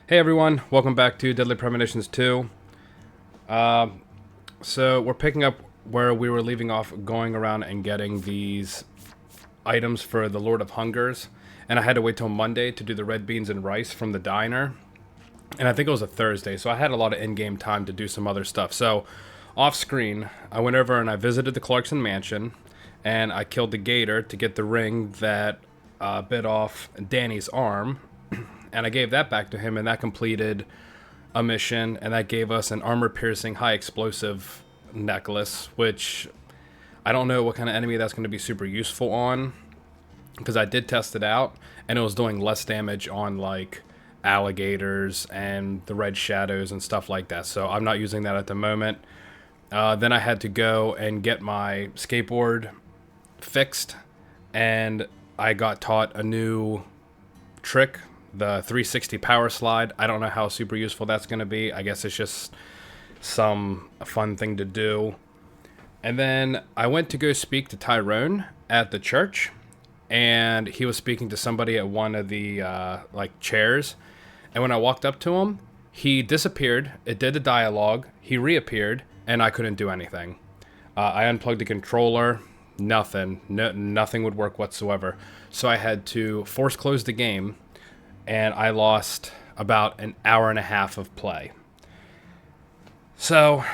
Hey everyone, welcome back to Deadly Premonitions 2. So we're picking up where we were leaving off, going around and getting these items for the Lord of Hungers. And I had to wait till Monday to do the red beans and rice from the diner. And I think it was a Thursday, so I had a lot of in-game time to do some other stuff. So off screen, I went over and I visited the Clarkson mansion. And I killed the gator to get the ring that bit off Danny's arm. And I gave that back to him, and that completed a mission, and that gave us an armor-piercing, high-explosive necklace, which I don't know what kind of enemy that's going to be super useful on, because I did test it out, and it was doing less damage on, like, alligators and the red shadows and stuff like that, so I'm not using that at the moment. Then I had to go and get my skateboard fixed, and I got taught a new trick, the 360 power slide. I don't know how super useful that's going to be. I guess it's just some fun thing to do. And then I went to go speak to Tyrone at the church, and he was speaking to somebody at one of the chairs. And when I walked up to him, he disappeared. It did the dialogue. He reappeared, and I couldn't do anything. I unplugged the controller. Nothing. Nothing would work whatsoever. So I had to force close the game, and I lost about an hour and a half of play. So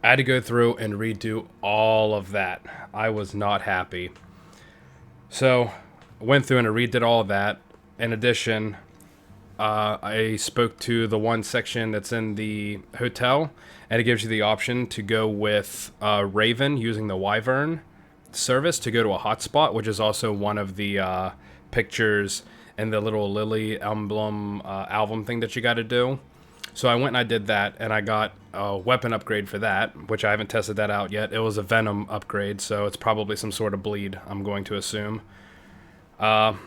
I had to go through and redo all of that. I was not happy. So I went through and I redid all of that. In addition, I spoke to the one section that's in the hotel, and it gives you the option to go with Raven using the Wyvern service to go to a hotspot, which is also one of the pictures and the little lily emblem album thing that you got to do. So I went and I did that, and I got a weapon upgrade for that, which I haven't tested that out yet. It was a venom upgrade, so it's probably some sort of bleed, I'm going to assume. And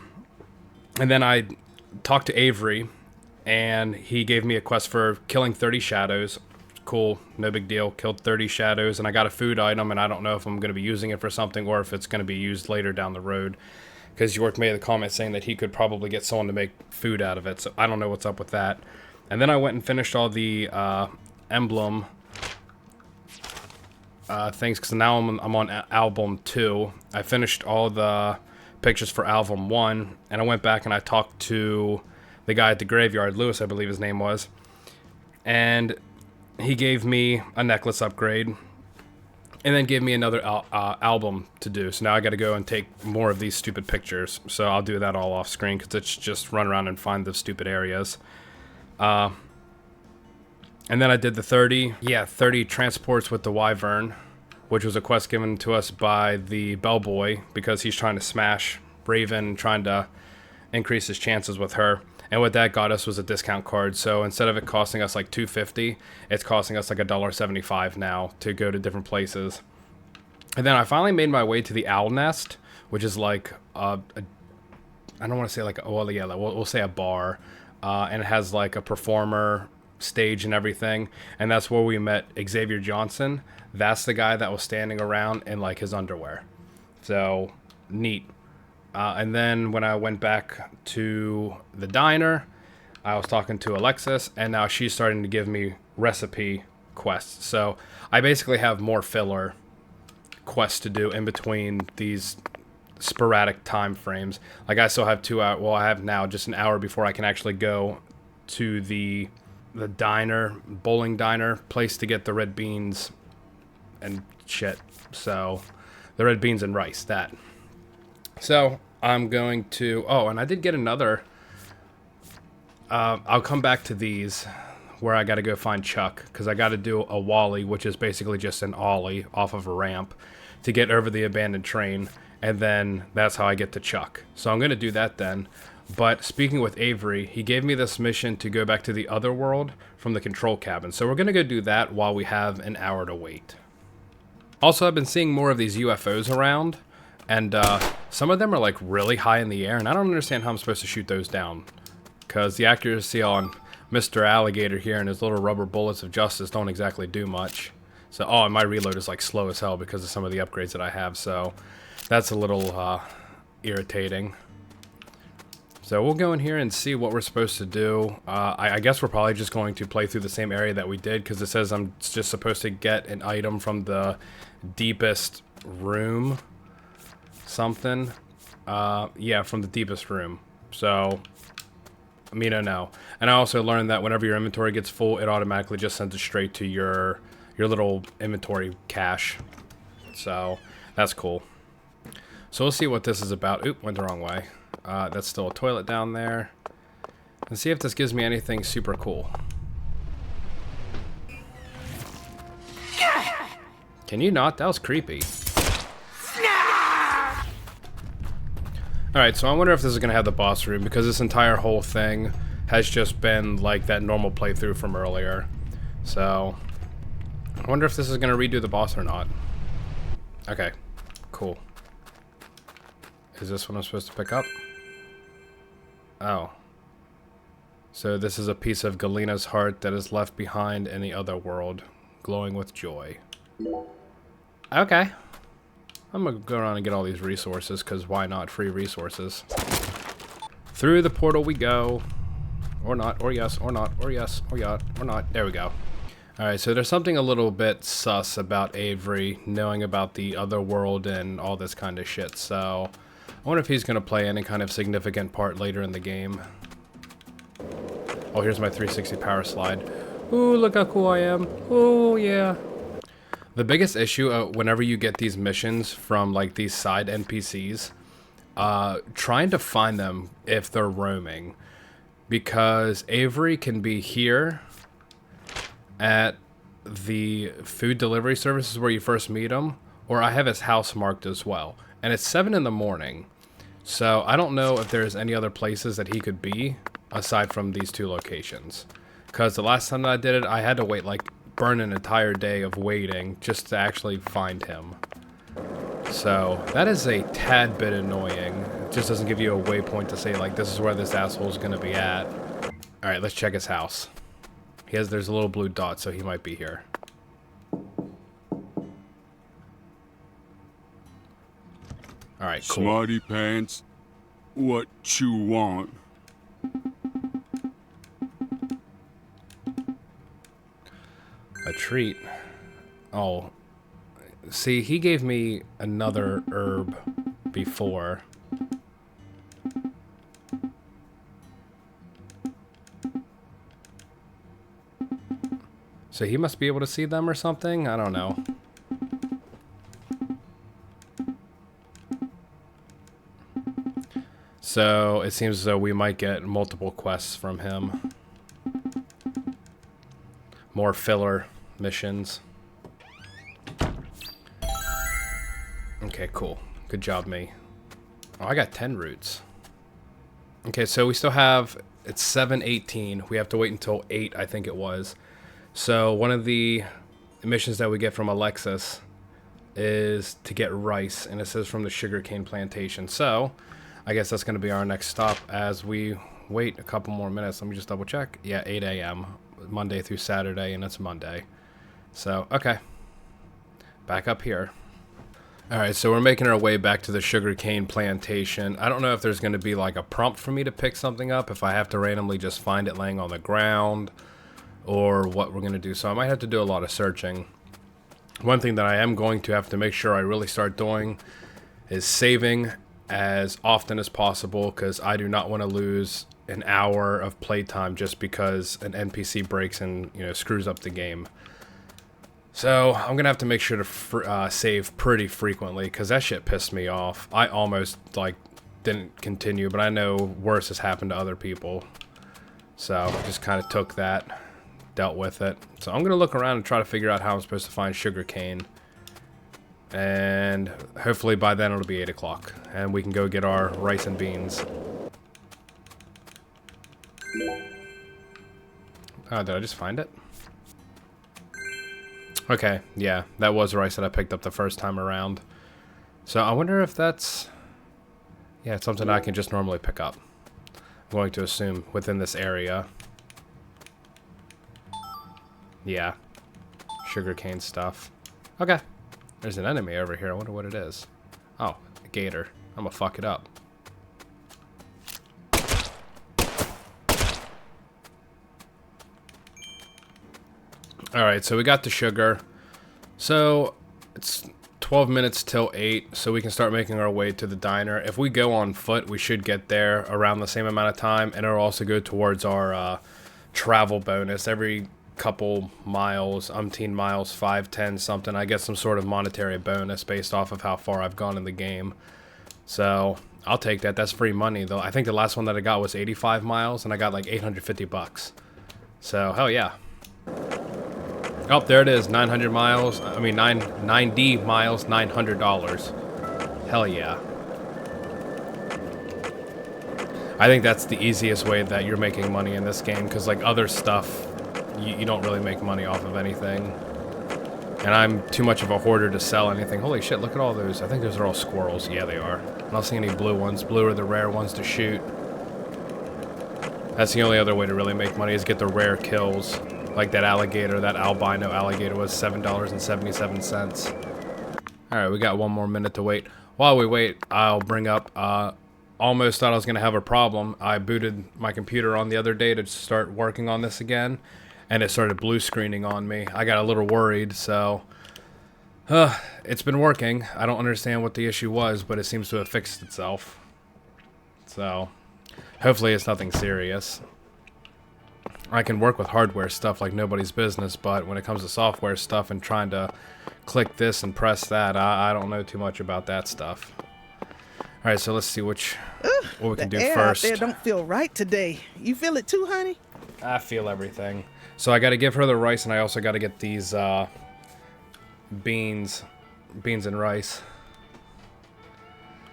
then I talked to Avery, and he gave me a quest for killing 30 shadows. Cool, no big deal. Killed 30 shadows, and I got a food item, and I don't know if I'm going to be using it for something or if it's going to be used later down the road, because York made a comment saying that he could probably get someone to make food out of it, so I don't know what's up with that. And then I went and finished all the emblem things, because now I'm on album 2. I finished all the pictures for album 1, and I went back and I talked to the guy at the graveyard, Lewis I believe his name was, and he gave me a necklace upgrade, and then gave me another album to do. So now I got to go and take more of these stupid pictures. So I'll do that all off screen, because it's just run around and find the stupid areas. And then I did the 30 transports with the Wyvern, which was a quest given to us by the bellboy, because he's trying to smash Raven, trying to increase his chances with her. And what that got us was a discount card. So instead of it costing us like $2.50, it's costing us like $1.75 now to go to different places. And then I finally made my way to the Owl Nest, which is like I don't want to say like, well, yeah, we'll say a bar. And it has like a performer stage and everything. And that's where we met Xavier Johnson. That's the guy that was standing around in like his underwear. So neat. And then when I went back to the diner, I was talking to Alexis, and now she's starting to give me recipe quests. So I basically have more filler quests to do in between these sporadic time frames. Like I still have 2 hours. Well, I have now just an hour before I can actually go to the diner, bowling diner place, to get the red beans and shit. So the red beans and rice, that. So I'm going to... Oh, and I did get another... I'll come back to these where I got to go find Chuck, because I got to do a Wally, which is basically just an ollie off of a ramp to get over the abandoned train, and then that's how I get to Chuck. So I'm going to do that then. But speaking with Avery, he gave me this mission to go back to the other world from the control cabin. So we're going to go do that while we have an hour to wait. Also, I've been seeing more of these UFOs around, and some of them are like really high in the air, and I don't understand how I'm supposed to shoot those down, because the accuracy on Mr. Alligator here and his little rubber bullets of justice don't exactly do much. So, oh, and my reload is like slow as hell because of some of the upgrades that I have, so that's a little irritating. So we'll go in here and see what we're supposed to do. I guess we're probably just going to play through the same area that we did, because it says I'm just supposed to get an item from the deepest room. Something. Yeah, from the deepest room. So, me to know. And I also learned that whenever your inventory gets full, it automatically just sends it straight to your little inventory cache. So, that's cool. So we'll see what this is about. Oop, went the wrong way. That's still a toilet down there. Let's see if this gives me anything super cool. Can you not? That was creepy. Alright, so I wonder if this is going to have the boss room, because this entire whole thing has just been like that normal playthrough from earlier. So, I wonder if this is going to redo the boss or not. Okay, cool. Is this what I'm supposed to pick up? Oh. So this is a piece of Galena's heart that is left behind in the other world, glowing with joy. Okay. I'm gonna go around and get all these resources, because why not? Free resources. Through the portal we go. Or not, or yes, or not, or yes, or yacht, or not. There we go. Alright, so there's something a little bit sus about Avery knowing about the other world and all this kind of shit, so I wonder if he's going to play any kind of significant part later in the game. Oh, here's my 360 power slide. Ooh, look how cool I am. Oh, yeah. The biggest issue whenever you get these missions from like these side NPCs, trying to find them if they're roaming. Because Avery can be here at the food delivery services where you first meet him, or I have his house marked as well. And it's 7 in the morning, so I don't know if there's any other places that he could be aside from these 2 locations. Because the last time that I did it, I had to wait, like, burn an entire day of waiting just to actually find him. So, that is a tad bit annoying. It just doesn't give you a waypoint to say, like, this is where this asshole's gonna be at. Alright, let's check his house. There's a little blue dot, so he might be here. Alright, cool. Smarty pants, what you want? A treat. Oh. See, he gave me another herb before. So he must be able to see them or something? I don't know. So it seems as though we might get multiple quests from him. More filler missions. Okay, cool. Good job, me. Oh, I got 10 roots. Okay, so we still have... It's 7:18. We have to wait until 8, I think it was. So one of the missions that we get from Alexis is to get rice, and it says from the sugarcane plantation. So I guess that's going to be our next stop as we wait a couple more minutes. Let me just double check. Yeah, 8 a.m. Monday through Saturday, and it's Monday. So, okay. Back up here. Alright, so we're making our way back to the sugarcane plantation. I don't know if there's going to be like a prompt for me to pick something up, if I have to randomly just find it laying on the ground, or what we're going to do. So I might have to do a lot of searching. One thing that I am going to have to make sure I really start doing is saving as often as possible, because I do not want to lose an hour of playtime just because an NPC breaks and, you know, screws up the game. So I'm gonna have to make sure to save pretty frequently, because that shit pissed me off. I almost like didn't continue, but I know worse has happened to other people. So just kind of took that, dealt with it. So I'm gonna look around and try to figure out how I'm supposed to find sugarcane. And hopefully by then it'll be 8 o'clock and we can go get our rice and beans. Oh, did I just find it? Okay, yeah, that was rice that I picked up the first time around. So I wonder if that's... yeah, it's something I can just normally pick up. I'm going to assume within this area. Yeah. Sugarcane stuff. Okay. There's an enemy over here. I wonder what it is. Oh, a gator. I'm gonna fuck it up. Alright, so we got the sugar. So, it's 12 minutes till 8, so we can start making our way to the diner. If we go on foot, we should get there around the same amount of time, and it'll also go towards our travel bonus. Every couple miles, umpteen miles, 5, 10, something, I get some sort of monetary bonus based off of how far I've gone in the game. So, I'll take that. That's free money, though. I think the last one that I got was 85 miles, and I got like 850 bucks. So, hell yeah. Oh, there it is, 900 miles. I mean, 90 miles, $900. Hell yeah. I think that's the easiest way that you're making money in this game, because like other stuff, you don't really make money off of anything. And I'm too much of a hoarder to sell anything. Holy shit, look at all those. I think those are all squirrels. Yeah, they are. I don't see any blue ones. Blue are the rare ones to shoot. That's the only other way to really make money, is get the rare kills. Like that alligator, that albino alligator was $7.77. Alright, we got one more minute to wait. While we wait, I'll bring up, almost thought I was going to have a problem. I booted my computer on the other day to start working on this again, and it started blue screening on me. I got a little worried, so it's been working. I don't understand what the issue was, but it seems to have fixed itself. So, hopefully it's nothing serious. I can work with hardware stuff like nobody's business, but when it comes to software stuff and trying to click this and press that, I don't know too much about that stuff. Alright, so let's see what we can do first. The air out there don't feel right today. You feel it too, honey? I feel everything. So I gotta give her the rice, and I also gotta get these beans and rice.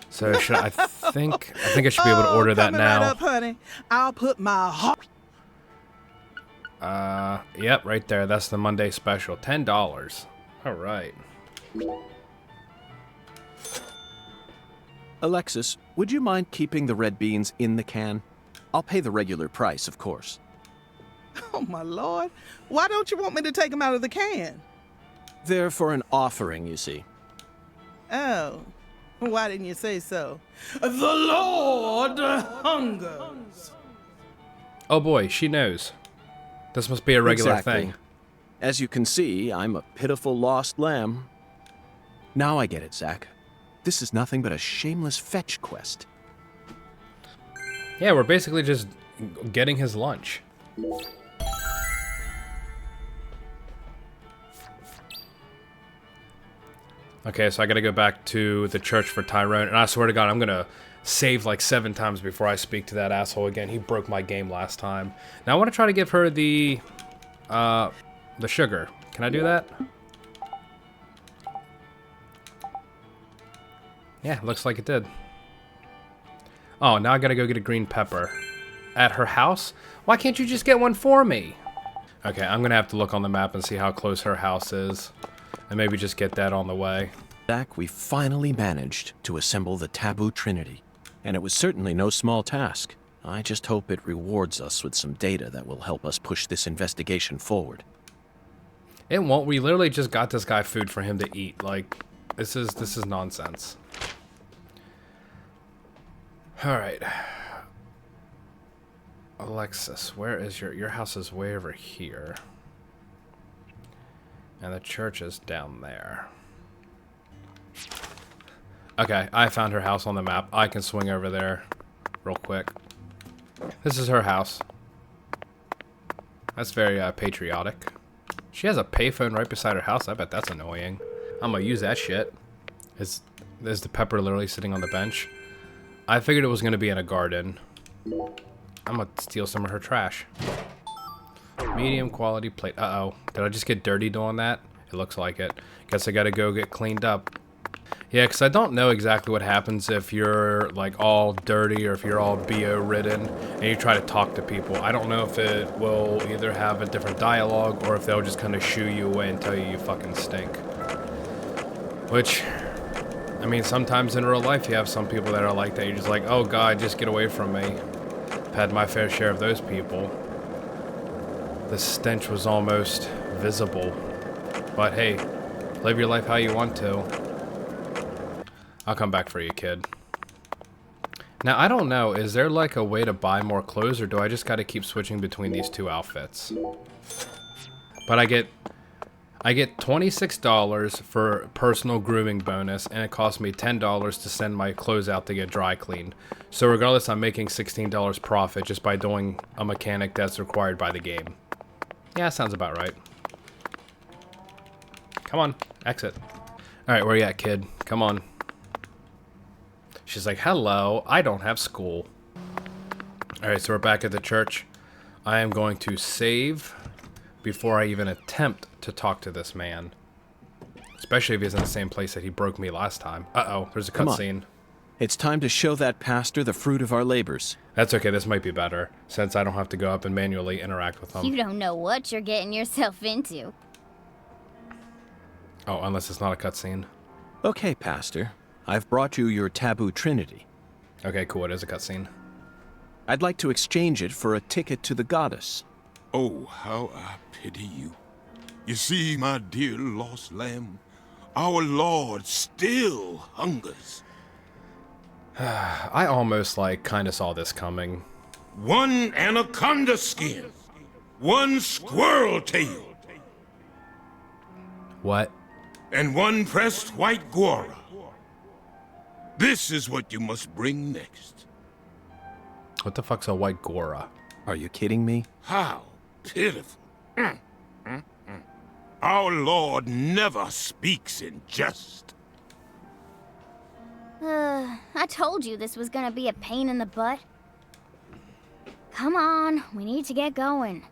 So I think I should be able to order that now. Right up, honey. I'll put my heart. Yep, right there. That's the Monday special. $10. All right. Alexis, would you mind keeping the red beans in the can? I'll pay the regular price, of course. Oh, my Lord. Why don't you want me to take them out of the can? They're for an offering, you see. Oh. Why didn't you say so? The Lord hungers. Oh boy, she knows. This must be a regular thing. As you can see, I'm a pitiful lost lamb. Now I get it, Zach. This is nothing but a shameless fetch quest. Yeah, we're basically just getting his lunch. Okay, so I gotta go back to the church for Tyrone, and I swear to God, I'm gonna save like 7 times before I speak to that asshole again. He broke my game last time. Now I want to try to give her the sugar. Can I do that? Yeah, looks like it did. Oh, now I gotta go get a green pepper. At her house? Why can't you just get one for me? Okay, I'm gonna have to look on the map and see how close her house is. And maybe just get that on the way. Zach, we finally managed to assemble the Taboo Trinity. And it was certainly no small task. I just hope it rewards us with some data that will help us push this investigation forward. It won't. We literally just got this guy food for him to eat. Like, this is nonsense. Alright. Alexis, where is your house is way over here. And the church is down there. Okay, I found her house on the map. I can swing over there real quick. This is her house. That's very patriotic. She has a payphone right beside her house. I bet that's annoying. I'm gonna use that shit. There's the pepper literally sitting on the bench. I figured it was gonna be in a garden. I'm gonna steal some of her trash. Medium quality plate. Uh-oh. Did I just get dirty doing that? It looks like it. Guess I gotta go get cleaned up. Yeah, because I don't know exactly what happens if you're like all dirty or if you're all BO ridden and you try to talk to people. I don't know if it will either have a different dialogue or if they'll just kind of shoo you away and tell you you fucking stink. Which, I mean, sometimes in real life you have some people that are like that. You're just like, oh God, just get away from me. I've had my fair share of those people. The stench was almost visible. But hey, live your life how you want to. I'll come back for you, kid. Now, I don't know. Is there like a way to buy more clothes, or do I just gotta keep switching between these two outfits? But I get $26 for personal grooming bonus, and it costs me $10 to send my clothes out to get dry cleaned. So regardless, I'm making $16 profit just by doing a mechanic that's required by the game. Yeah, sounds about right. Come on, exit. Alright, where you at, kid? Come on. She's like, hello, I don't have school. Alright, so we're back at the church. I am going to save before I even attempt to talk to this man. Especially if he's in the same place that he broke me last time. Uh-oh, there's a cutscene. It's time to show that pastor the fruit of our labors. That's okay, this might be better, since I don't have to go up and manually interact with him. You don't know what you're getting yourself into. Oh, unless it's not a cutscene. Okay, pastor. I've brought you your taboo trinity. Okay, cool, it is a cutscene. I'd like to exchange it for a ticket to the goddess. Oh, how I pity you. You see, my dear lost lamb, our Lord still hungers. I almost, kind of saw this coming. One anaconda skin, one squirrel tail, What? and one pressed white guara. This is what you must bring next. What the fuck's a white Gora? Are you kidding me? How pitiful. Our Lord never speaks in jest. I told you this was gonna be a pain in the butt. Come on, we need to get going.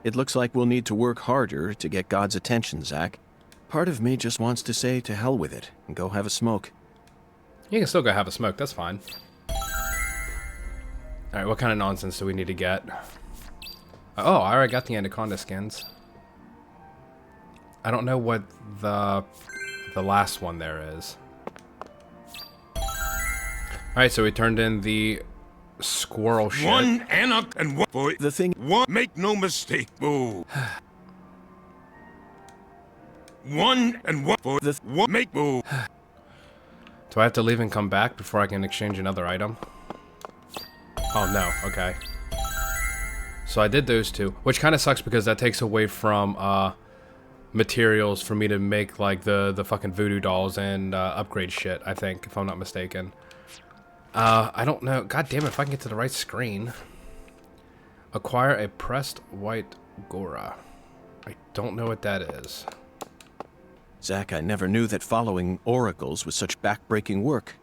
It looks like we'll need to work harder to get God's attention, Zach. Part of me just wants to say to hell with it and go have a smoke. You can still go have a smoke, that's fine. Alright, what kind of nonsense do we need to get? Oh, I already got the anaconda skins. I don't know what the last one there is. Alright, so we turned in the squirrel shit. One anaconda and one boy. The thing... One, make no mistake, boo. One and one for The one make boo. Do I have to leave and come back before I can exchange another item? Oh no, okay. So I did those two, which kind of sucks because that takes away from materials for me to make like the fucking voodoo dolls and upgrade shit, I think, if I'm not mistaken. I don't know. God damn it, if I can get to the right screen. Acquire a pressed white Gora. I don't know what that is. Zach, I never knew that following oracles was such backbreaking work.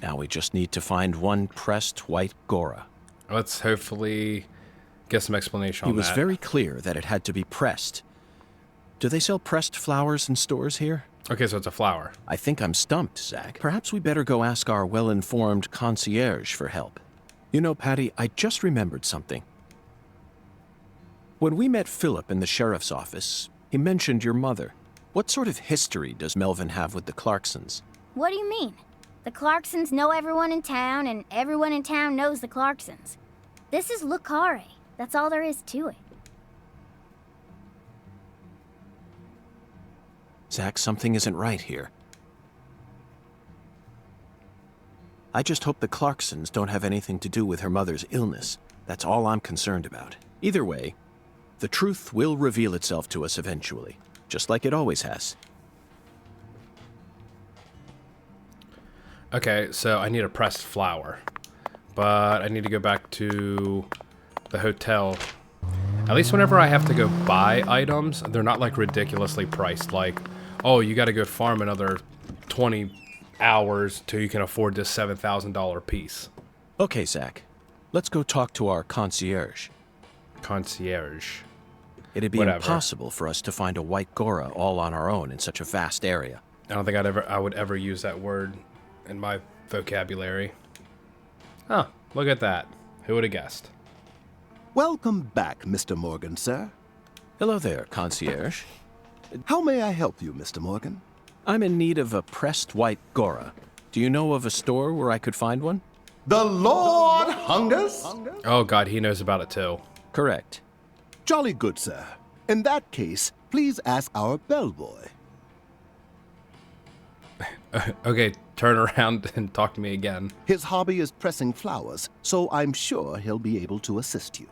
Now we just need to find one pressed white Gora. Let's hopefully get some explanation on He was that. very clear that it had to be pressed. Do they sell pressed flowers in stores here? Okay, so it's a flower. I think I'm stumped, Zach. Perhaps we better go ask our well-informed concierge for help. You know, Patty, I just remembered something. When we met Philip in the sheriff's office, he mentioned your mother. What sort of history does Melvin have with the Clarksons? What do you mean? The Clarksons know everyone in town, and everyone in town knows the Clarksons. This is Lucare. That's all there is to it. Zach, something isn't right here. I just hope the Clarksons don't have anything to do with her mother's illness. That's all I'm concerned about. Either way, the truth will reveal itself to us eventually, just like it always has. Okay, so I need a pressed flower. But I need to go back to the hotel. At least whenever I have to go buy items, they're not like ridiculously priced. Like, oh, you gotta go farm another 20 hours till you can afford this $7,000 piece. Okay, Zach. Let's go talk to our concierge. Concierge. It'd be Whatever. impossible for us to find a white Gora all on our own in such a vast area. I don't think I would ever use that word in my vocabulary. Huh, look at that. Who would have guessed? Welcome back, Mr. Morgan, sir. Hello there, concierge. How may I help you, Mr. Morgan? I'm in need of a pressed white Gora. Do you know of a store where I could find one? The Lord hungers? Oh god, he knows about it too. Correct. Jolly good, sir. In that case, please ask our bellboy. Okay, turn around and talk to me again. His hobby is pressing flowers, so I'm sure he'll be able to assist you.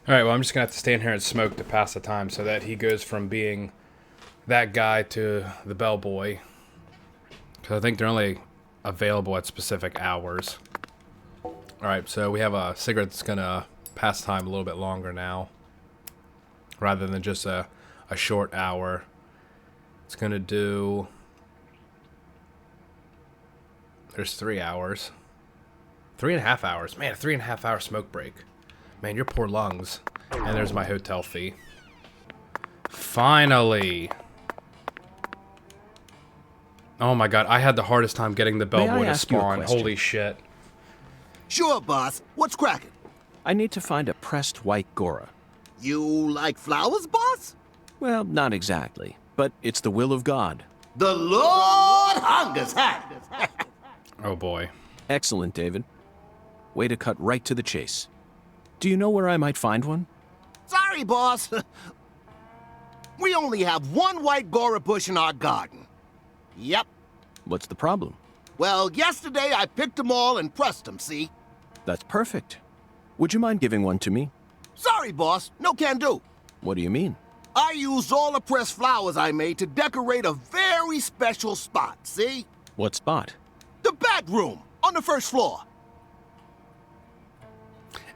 Alright, well, I'm just gonna have to stand here and smoke to pass the time so that he goes from being that guy to the bellboy. Because I think they're only available at specific hours. Alright, so we have a cigarette that's gonna pass time a little bit longer now. Rather than just a short hour. It's gonna do... There's 3 hours. 3.5 hours. Man, a 3.5 hour smoke break. Man, your poor lungs. And there's my hotel fee. Finally! Oh my god, I had the hardest time getting the bellboy to ask you a spawn. question? Holy shit. Sure, boss. What's cracking? I need to find a pressed white Gora. You like flowers, boss? Well, not exactly, but it's the will of God. The Lord hungers, huh? Oh boy. Excellent, David. Way to cut right to the chase. Do you know where I might find one? Sorry, boss. We only have one white Gora bush in our garden. Yep. What's the problem? Well, yesterday I picked them all and pressed them, see? That's perfect. Would you mind giving one to me? Sorry, boss. No can do. What do you mean? I used all the pressed flowers I made to decorate a very special spot, see? What spot? The bedroom on the first floor.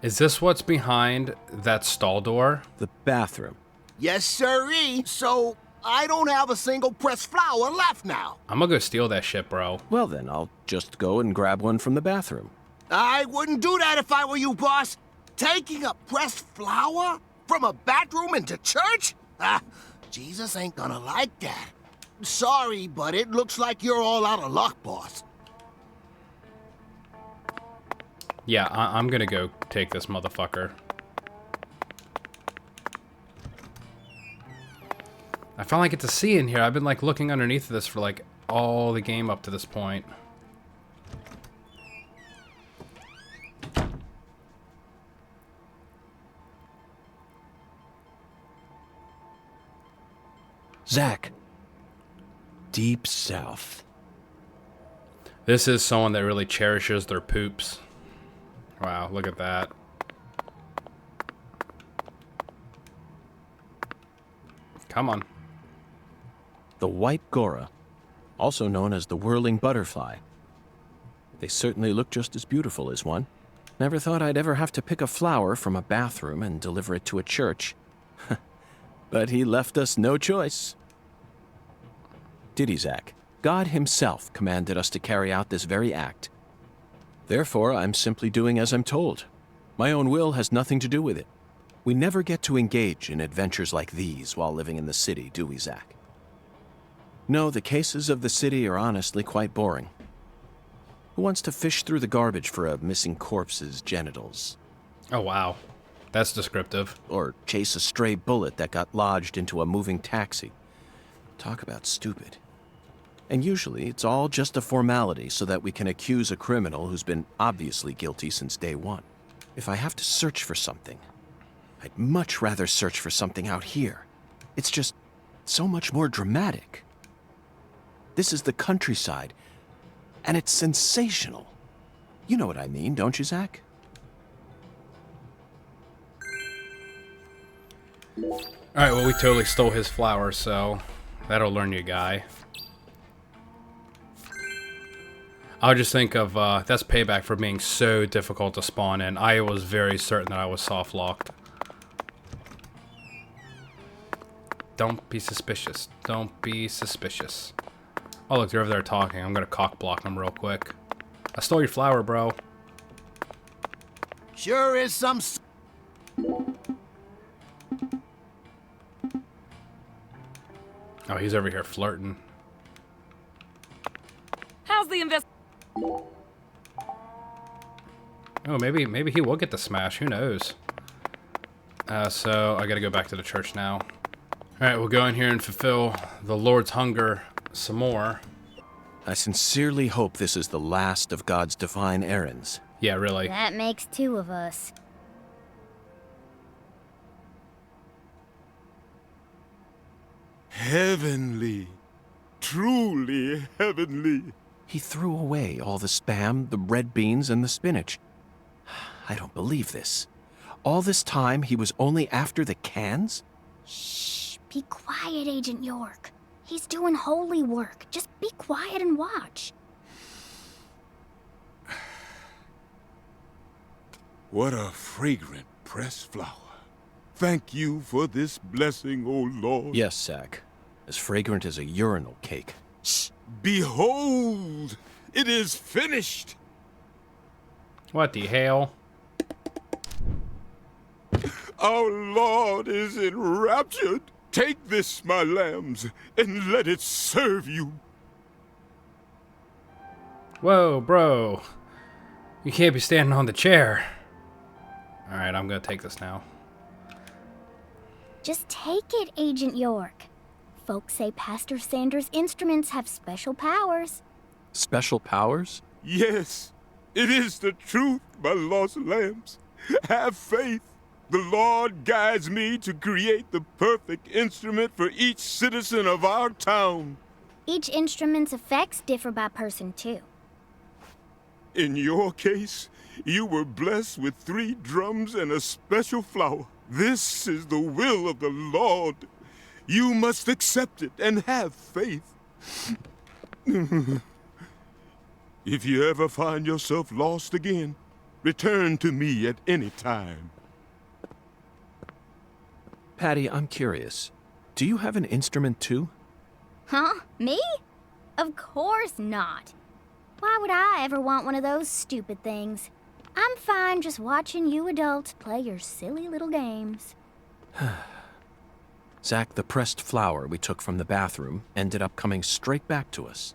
Is this what's behind that stall door? The bathroom. Yes, sirree. So I don't have a single pressed flower left now. I'm gonna go steal that shit, bro. Well then, I'll just go and grab one from the bathroom. I wouldn't do that if I were you, boss. Taking a pressed flower from a bathroom into church? Ah, Jesus ain't gonna like that. Sorry, but it looks like you're all out of luck, boss. Yeah, I'm gonna go take this motherfucker. I finally get to see in here. I've been like looking underneath of this for like all the game up to this point. Zach. Deep South. This is someone that really cherishes their poops. Wow, look at that. Come on. The white Gora, also known as the whirling butterfly. They certainly look just as beautiful as one. Never thought I'd ever have to pick a flower from a bathroom and deliver it to a church. But he left us no choice. Did he, Zach? God himself commanded us to carry out this very act. Therefore, I'm simply doing as I'm told. My own will has nothing to do with it. We never get to engage in adventures like these while living in the city, do we, Zach? No, the cases of the city are honestly quite boring. Who wants to fish through the garbage for a missing corpse's genitals? Oh, wow. That's descriptive. Or chase a stray bullet that got lodged into a moving taxi? Talk about stupid. And usually, it's all just a formality so that we can accuse a criminal who's been obviously guilty since day one. If I have to search for something, I'd much rather search for something out here. It's just so much more dramatic. This is the countryside, and it's sensational. You know what I mean, don't you, Zach? Alright, well, we totally stole his flower, so that'll learn you, guy. I'll just think of, that's payback for being so difficult to spawn in. I was very certain that I was soft-locked. Don't be suspicious. Don't be suspicious. Oh, look, they're over there talking. I'm gonna cock-block them real quick. I stole your flower, bro. Sure is some... Oh, he's over here flirting. How's the invest? Oh, maybe he will get the smash. Who knows? So I gotta go back to the church now. Alright, we'll go in here and fulfill the Lord's hunger some more. I sincerely hope this is the last of God's divine errands. Yeah, really. That makes 2 of us. Heavenly. truly heavenly. He threw away all the Spam, the red beans, and the spinach. I don't believe this. All this time, he was only after the cans? Shh, be quiet, Agent York. He's doing holy work. Just be quiet and watch. What a fragrant pressed flower. Thank you for this blessing, O Lord. Yes, Zach. As fragrant as a urinal cake. Shh. Behold, it is finished. What the hell? Our Lord is enraptured. Take this, my lambs, and let it serve you. Whoa, bro. You can't be standing on the chair. Alright, I'm gonna take this now. Just take it, Agent York. Folks say Pastor Sanders' instruments have special powers. Special powers? Yes, it is the truth, my lost lambs. Have faith. The Lord guides me to create the perfect instrument for each citizen of our town. Each instrument's effects differ by person, too. In your case, you were blessed with 3 drums and a special flower. This is the will of the Lord. You must accept it and have faith. If you ever find yourself lost again, return to me at any time. Patty, I'm curious. Do you have an instrument too? Huh? Me? Of course not. Why would I ever want one of those stupid things? I'm fine just watching you adults play your silly little games. Zach, the pressed flower we took from the bathroom ended up coming straight back to us.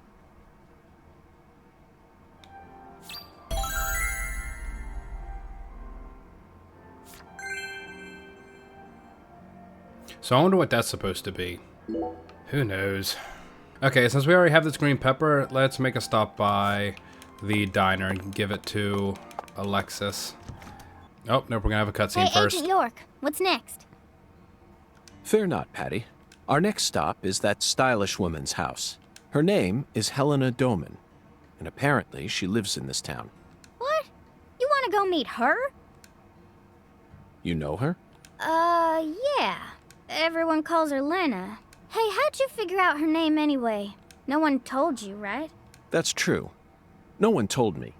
So I wonder what that's supposed to be. Who knows? Okay, since we already have this green pepper, let's make a stop by the diner and give it to Alexis. Oh, nope, we're gonna have a cutscene Hey, first. Agent York, what's next? Fear not, Patty. Our next stop is that stylish woman's house. Her name is Helena Doman, and apparently she lives in this town. What? You want to go meet her? You know her? Yeah. Everyone calls her Lena. Hey, how'd you figure out her name anyway? No one told you, right? That's true. No one told me.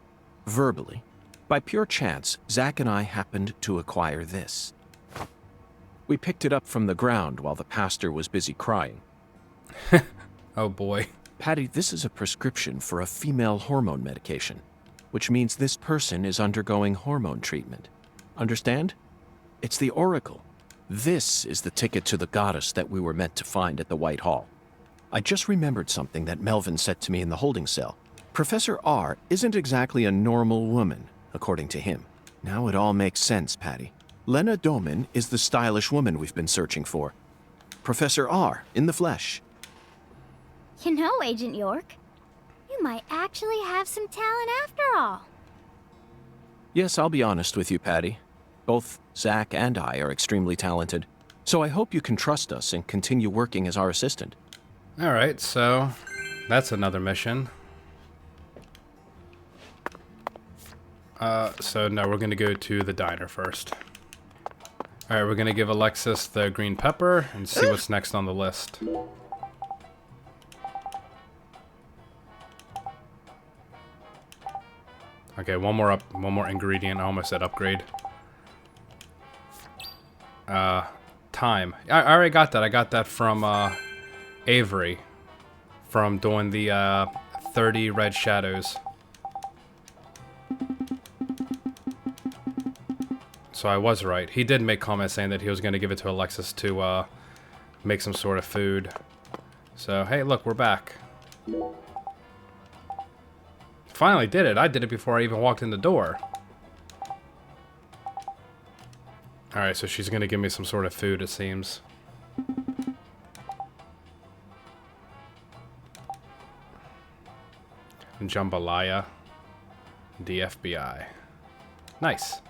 Verbally. By pure chance, Zach and I happened to acquire this. We picked it up from the ground while the pastor was busy crying. Oh boy. Patty, this is a prescription for a female hormone medication, which means this person is undergoing hormone treatment. Understand? It's the Oracle. This is the ticket to the goddess that we were meant to find at the White Hall. I just remembered something that Melvin said to me in the holding cell. Professor R isn't exactly a normal woman, according to him. Now it all makes sense, Patty. Lena Doman is the stylish woman we've been searching for. Professor R, in the flesh. You know, Agent York, you might actually have some talent after all. Yes, I'll be honest with you, Patty. Both Zach and I are extremely talented, so I hope you can trust us and continue working as our assistant. Alright, so that's another mission. So no, we're gonna go to the diner first. Alright, we're gonna give Alexis the green pepper and see what's next on the list. Okay, one more ingredient. I almost said upgrade. Time. I already got that. I got that from Avery from doing the 30 red shadows. So I was right. He did make comments saying that he was going to give it to Alexis to make some sort of food. So, hey, look, we're back. Finally did it. I did it before I even walked in the door. Alright, so she's gonna give me some sort of food, it seems. Jambalaya. The FBI. Nice.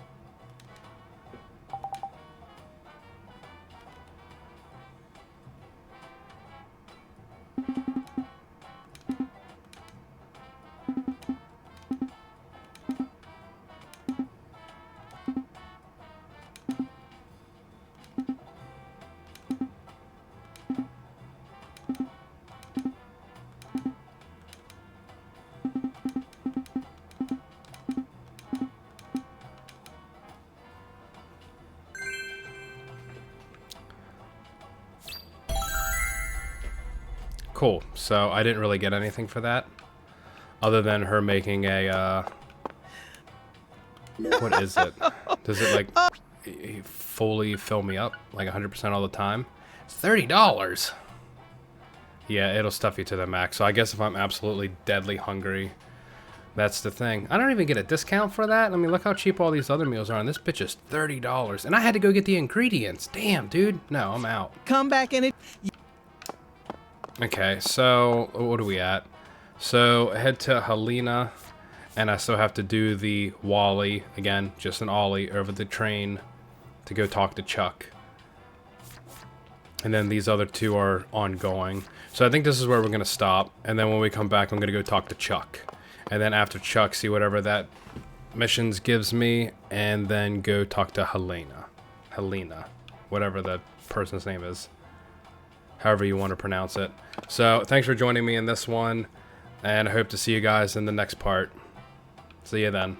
Cool. So I didn't really get anything for that, other than her making a. What is it? Does it like fully fill me up like 100% all the time? It's $30. Yeah, it'll stuff you to the max. So I guess if I'm absolutely deadly hungry, that's the thing. I don't even get a discount for that. I mean, look how cheap all these other meals are, and this bitch is $30. And I had to go get the ingredients. Damn, dude. No, I'm out. Come back in it. Okay, so what are we at? So head to Helena, and I still have to do the Wally, again, just an ollie over the train to go talk to Chuck. And then these other two are ongoing. So I think this is where we're going to stop. And then when we come back, I'm going to go talk to Chuck. And then after Chuck, see whatever that missions gives me. And then go talk to Helena. Helena. Whatever the person's name is. However you want to pronounce it. So thanks for joining me in this one. And I hope to see you guys in the next part. See you then.